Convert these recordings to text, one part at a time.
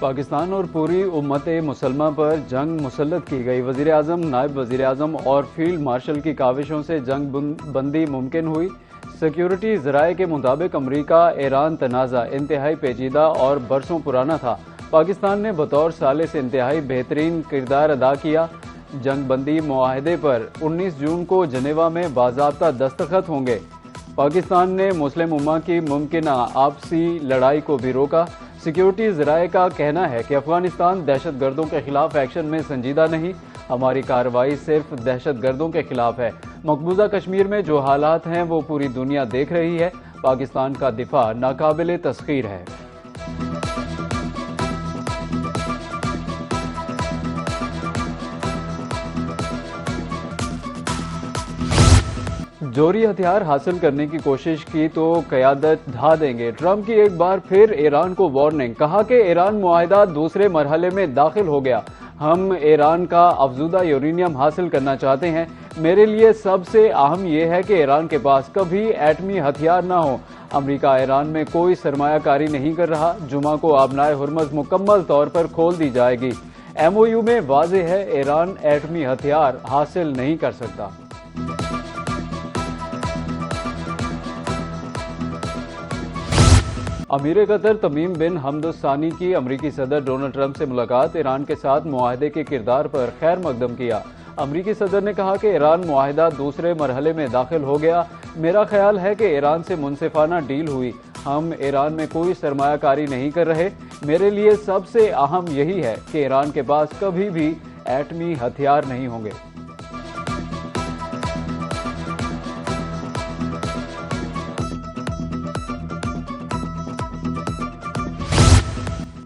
पाकिस्तान और पूरी उम्मत मुसलमा पर जंग मुसल्लत की गई। वज़ीर आज़म, नायब वज़ीर आज़म और फील्ड मार्शल की काविशों से जंग बंदी मुमकिन हुई। सिक्योरिटी ज़राए के मुताबिक अमरीका ईरान तनाज़ा इंतहाई पेचीदा और बरसों पुराना था। पाकिस्तान ने बतौर साले से इंतहाई बेहतरीन किरदार अदा किया। जंग बंदी मुआहदे पर 19 जून को जनेवा में बाज़ाब्ता दस्तखत होंगे। पाकिस्तान ने मुस्लिम उम्मा की मुमकिन आपसी लड़ाई को भी रोका। सिक्योरिटी ज़राए का कहना है कि अफगानिस्तान दहशत गर्दों के खिलाफ एक्शन में संजीदा नहीं, हमारी कार्रवाई सिर्फ दहशत गर्दों के खिलाफ है। मकबूजा कश्मीर में जो हालात हैं वो पूरी दुनिया देख रही है। पाकिस्तान का दिफा नाकाबिले तस्खीर है। जोरी हथियार हासिल करने की कोशिश की तो क़यादत ढा देंगे। ट्रंप की एक बार फिर ईरान को वार्निंग। कहा कि ईरान मुआहिदा दूसरे मरहले में दाखिल हो गया। हम ईरान का अफजुदा यूरेनियम हासिल करना चाहते हैं। मेरे लिए सबसे अहम यह है कि ईरान के पास कभी एटमी हथियार ना हो। अमरीका ईरान में कोई सरमायाकारी नहीं कर रहा। जुमा को आबनाए हुर्मुज़ मुकम्मल तौर पर खोल दी जाएगी। MOU में वाज़ेह है, ईरान एटमी हथियार हासिल नहीं कर सकता। अमीर कतर तमीम बिन हमद सानी की अमरीकी सदर डोनाल्ड ट्रंप से मुलाकात। ईरान के साथ मुआहदे के किरदार पर खैर मकदम किया। अमरीकी सदर ने कहा कि ईरान मुआहिदा दूसरे मरहले में दाखिल हो गया। मेरा ख्याल है कि ईरान से मुनसिफाना डील हुई। हम ईरान में कोई सरमायाकारी नहीं कर रहे। मेरे लिए सबसे अहम यही है कि ईरान के पास कभी भी एटमी हथियार नहीं होंगे।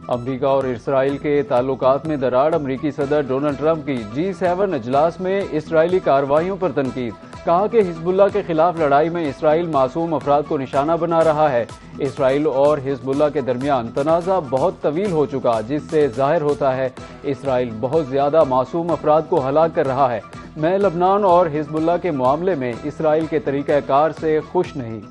अमरीका और इसराइल के ताल्लुकात में दरार। अमरीकी सदर डोनाल्ड ट्रंप की G7 अजलास में इसराइली कार्रवाइयों पर तनकीद। कहा कि हिजबुल्लाह के खिलाफ लड़ाई में इसराइल मासूम अफराद को निशाना बना रहा है। इसराइल और हिजबुल्लाह के दरमियान तनाज़ा बहुत तवील हो चुका, जिससे जाहिर होता है इसराइल बहुत ज़्यादा मासूम अफराद को हलाक कर रहा है। मैं लबनान और हिजबुल्लाह के मामले में इसराइल के तरीक़ाकार से खुश नहीं।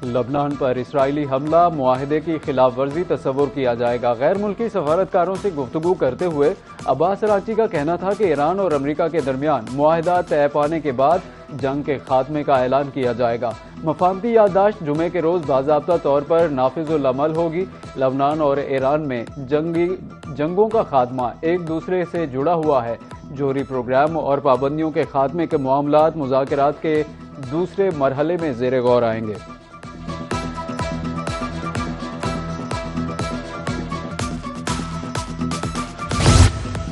लबनान पर इसराइली हमला, मुआहिदे की खिलाफ वर्जी तस्वुर किया जाएगा। गैर मुल्की सफारतकारों से गुफ्तगू करते हुए अब्बास अरागची का कहना था कि ईरान और अमरीका के दरमियान मुआहिदा तय पाने के बाद जंग के खात्मे का ऐलान किया जाएगा। मफाहमती याददाश्त जुमे के रोज बाज़ाब्ता तौर पर नाफिजुल अमल होगी। लबनान और ईरान में जंगों का खात्मा एक दूसरे से जुड़ा हुआ है। जोहरी प्रोग्राम और पाबंदियों के खात्मे के मामलात मुज़ाकरात के दूसरे मरहले में ज़ेरे गौर आएंगे।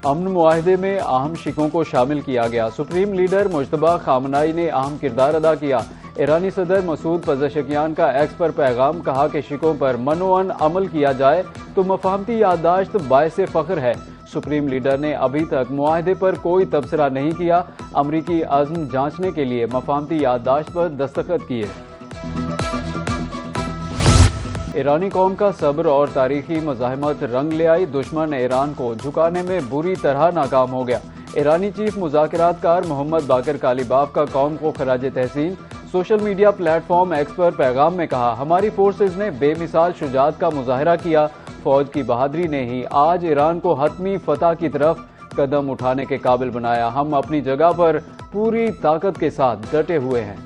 अमन मुआहिदे में अहम शिकों को शामिल किया गया। सुप्रीम लीडर मुज्तबा खामनाई ने अहम किरदार अदा किया। ईरानी सदर मसूद पज़ेशकियान का एक्स पर पैगाम। कहा कि शिकों पर मनोअन अमल किया जाए तो मफाहमती याददाश्त बायसे फ़ख्र है। सुप्रीम लीडर ने अभी तक मुआहिदे पर कोई तबसरा नहीं किया। अमरीकी अज़्म जांचने के लिए मफाहमती याददाश्त पर दस्तखत किए। ईरानी कौम का सब्र और तारीखी मज़ाहमत रंग ले आई। दुश्मन ईरान को झुकाने में बुरी तरह नाकाम हो गया। ईरानी चीफ मुज़ाकरातकार मोहम्मद बाकर कालीबाफ का कौम को खराज तहसीन। सोशल मीडिया प्लेटफॉर्म एक्स पर पैगाम में कहा, हमारी फोर्सेज ने बेमिसाल शुजाअत का मुजाहरा किया। फौज की बहादुरी ने ही आज ईरान को हतमी फतह की तरफ कदम उठाने के काबिल बनाया। हम अपनी जगह पर पूरी ताकत के साथ डटे हुए हैं।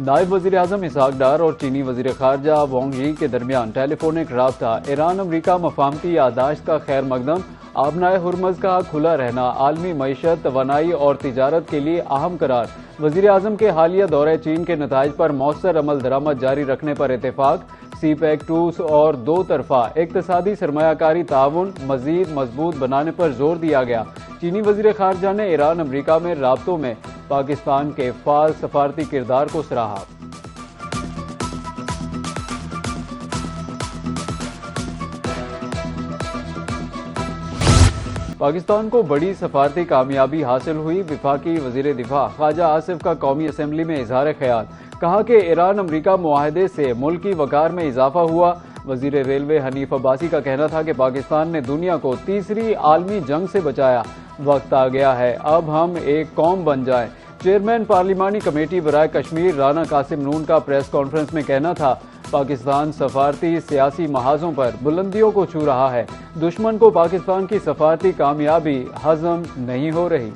नायब वज़ीर आज़म इसहाक डार और चीनी वज़ीर ख़ारजा वांग यी के दरमियान टेलीफोनिक राब्ता। ईरान अमरीका मफाहमती याददाश्त का खैर मकदम। आबनाए हुर्मुज़ का खुला रहना आलमी मईशत, तवानाई और तिजारत के लिए अहम करार। वज़ीर आज़म के हालिया दौरे चीन के नताइज पर मौसर अमल दरामद जारी रखने पर इत्तेफाक। CPEC 2 और दो तरफा इक़्तिसादी सरमायाकारी ताउन मज़ीद मजबूत बनाने पर जोर दिया गया। चीनी वज़ीर ख़ारजा ने ईरान अमरीका में राब्तों में पाकिस्तान के फ़ाल सफारती किरदार को सराहा। पाकिस्तान को बड़ी सफारती कामयाबी हासिल हुई। विफाकी वज़ीर दिफा ख्वाजा आसिफ का कौमी असम्बली में इजहार ख्याल। कहा कि ईरान अमरीका मुआहदे से मुल्की वकार में इजाफा हुआ। वजीर रेलवे हनीफ अब्बासी का कहना था कि पाकिस्तान ने दुनिया को तीसरी आलमी जंग से बचाया। वक्त आ गया है अब हम एक कौम बन जाएं। चेयरमैन पार्लिमानी कमेटी बराए कश्मीर राना कासिम नून का प्रेस कॉन्फ्रेंस में कहना था, पाकिस्तान सफारती सियासी महाजों पर बुलंदियों को छू रहा है। दुश्मन को पाकिस्तान की सफारती कामयाबी हजम नहीं हो रही।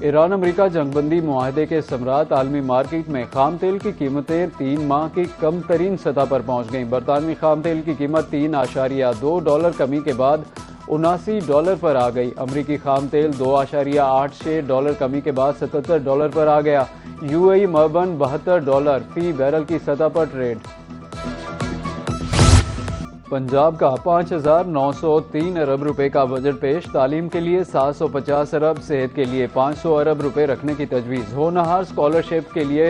ईरान अमेरिका जंगबंदी मुआहदे के समरात आलमी मार्केट में खाम तेल की कीमतें 3 माह की कम तरीन सतह पर पहुंच गईं। बरतानवी खाम तेल की कीमत $3.2 कमी के बाद $79 पर आ गई। अमरीकी खाम तेल $2.86 कमी के बाद $77 पर आ गया। यूएई मर्बन $72 फी बैरल की सतह पर ट्रेड। पंजाब का 5,903 अरब रुपए का बजट पेश, तालीम के लिए 750 अरब, सेहत के लिए 500 अरब रुपए रखने की तजवीज़। होनहार स्कॉलरशिप के लिए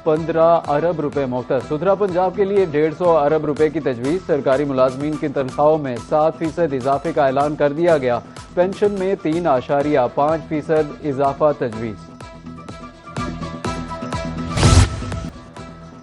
15 अरब रुपए मुख्तस। सुधरा पंजाब के लिए 150 अरब रुपए की तजवीज़। सरकारी मुलाजमीन की तनख्वाहों में 7% इजाफे का ऐलान कर दिया गया। पेंशन में 3.5% इजाफा तजवीज़।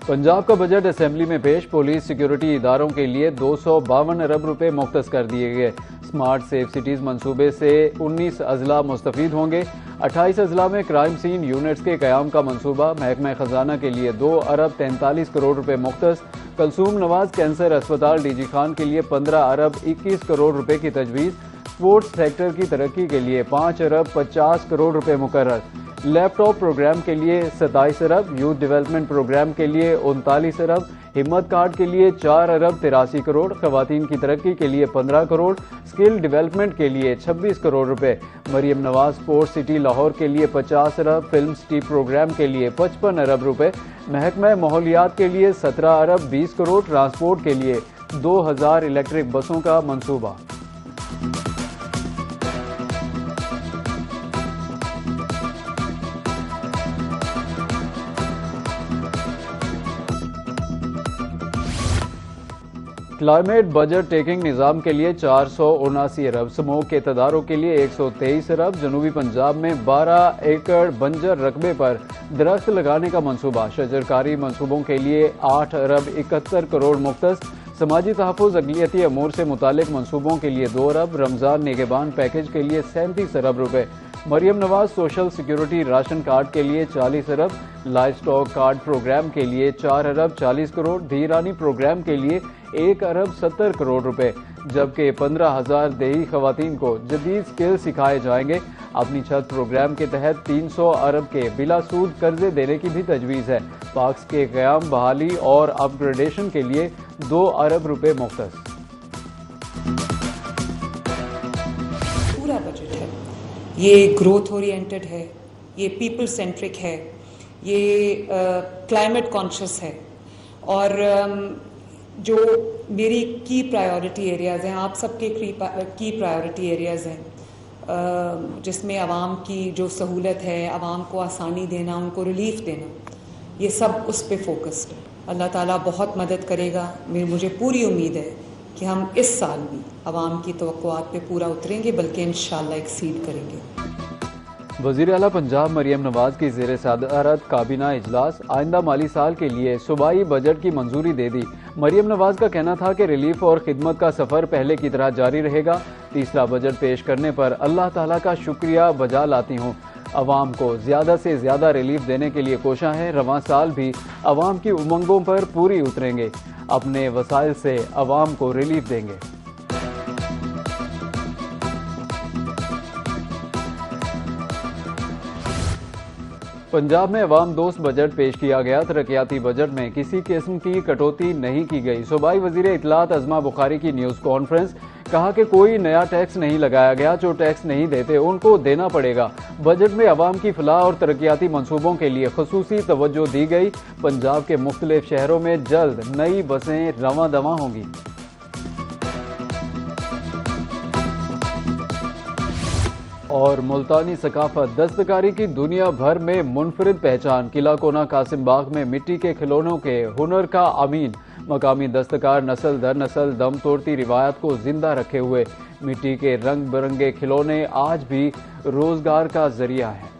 पंजाब का बजट असेंबली में पेश, पुलिस सिक्योरिटी इदारों के लिए 252 अरब रुपए मुख्तस कर दिए गए। स्मार्ट सेफ सिटीज मंसूबे से 19 अजला मुस्तफीद होंगे। 28 अजला में क्राइम सीन यूनिट्स के कयाम का मंसूबा। महकमा खजाना के लिए 2 अरब 43 करोड़ रुपए मुख्तस। कलसूम नवाज कैंसर अस्पताल डीजी खान के लिए 15 अरब 21 करोड़ रुपए की तजवीज़। स्पोर्ट्स सेक्टर की तरक्की के लिए 5 अरब 50 करोड़ रुपए मुकर्रर। लैपटॉप प्रोग्राम के लिए 27 अरब, यूथ डेवलपमेंट प्रोग्राम के लिए 39 अरब, हिम्मत कार्ड के लिए 4 अरब 83 करोड़, खवातीन की तरक्की के लिए 15 करोड़, स्किल डेवलपमेंट के लिए 26 करोड़ रुपए। मरियम नवाज स्पोर्ट्स सिटी लाहौर के लिए 50 अरब, फिल्म सिटी प्रोग्राम के लिए 55 अरब रुपए। महकमा माहौलियात के लिए 17 अरब 20 करोड़, ट्रांसपोर्ट के लिए 2000 इलेक्ट्रिक बसों का मंसूबा। क्लाइमेट बजट टेकिंग निज़ाम के लिए 479 अरब, स्मोक के तदारों के लिए 123 अरब। जनूबी पंजाब में 12 एकड़ बंजर रकबे पर दरख्त लगाने का मंसूबा। शजरकारी मंसूबों के लिए 8 अरब 71 करोड़ मुख्तस। समाजी तहफ़्फ़ुज़ अक़लियती अमूर से मुतालिक मंसूबों के लिए 2 अरब। रमज़ान निगहबान पैकेज के लिए 37 अरब रुपए। Maryam Nawaz social security ration card के लिए 40 अरब। लाइव स्टॉक कार्ड प्रोग्राम के लिए 4 अरब 40 करोड़। धीरानी प्रोग्राम के लिए 1 अरब 70 करोड़ रुपए। जबकि 15,000 देही खवातीन को जदीद स्किल सिखाए जाएंगे। अपनी छत प्रोग्राम के तहत 300 अरब के बिला सूद कर्जे देने की भी तजवीज़ है। पार्क्स के क़याम, बहाली और अपग्रेडेशन के लिए 2 अरब रुपए मुख्तस। पूरा बजट है, ये ग्रोथ ओरिएंटेड है, ये पीपल सेंट्रिक है, ये क्लाइमेट कॉन्शियस है और जो मेरी की प्रायोरिटी एरियाज़ हैं, आप सबके की प्रायोरिटी एरियाज़ हैं, जिसमें आवाम की जो सहूलत है, आवाम को आसानी देना, उनको रिलीफ देना, ये सब उस पे फोकस्ड है। अल्लाह ताला बहुत मदद करेगा। मुझे पूरी उम्मीद है कि हम इस साल भी आवाम की तवक्कुआत पे पूरा उतरेंगे, बल्कि इंशाअल्लाह एक्सीड करेंगे। वज़ीर आला पंजाब मरियम नवाज की ज़ेर सदारत काबीना इजलास, आइंदा माली साल के लिए सूबाई बजट की मंजूरी दे दी। मरियम नवाज का कहना था कि रिलीफ और खिदमत का सफ़र पहले की तरह जारी रहेगा। तीसरा बजट पेश करने पर अल्लाह ताला का शुक्रिया बजा लाती हूँ। अवाम को ज़्यादा से ज़्यादा रिलीफ देने के लिए कोशा है। रवां साल भी अवाम की उमंगों पर पूरी उतरेंगे, अपने वसाइल से अवाम को रिलीफ देंगे। पंजाब में अवाम दोस्त बजट पेश किया गया। तरक्याती बजट में किसी किस्म की कटौती नहीं की गई। सूबाई वज़ीर इत्तलात अज़मा बुखारी की न्यूज़ कॉन्फ्रेंस, कहा कि कोई नया टैक्स नहीं लगाया गया, जो टैक्स नहीं देते उनको देना पड़ेगा। बजट में अवाम की फलाह और तरक्याती मंसूबों के लिए खसूसी तवज्जो दी गई। पंजाब के मुख्तलिफ शहरों में जल्द नई बसें रवां दवां होंगी। और मुल्तानी सकाफत दस्तकारी की दुनिया भर में मुनफरिद पहचान। किला कोना कासिम बाग में मिट्टी के खिलौनों के हुनर का अमीन। मकामी दस्तकार नस्ल दर नस्ल दम तोड़ती रिवायत को जिंदा रखे हुए मिट्टी के रंग बिरंगे खिलौने आज भी रोजगार का जरिया है।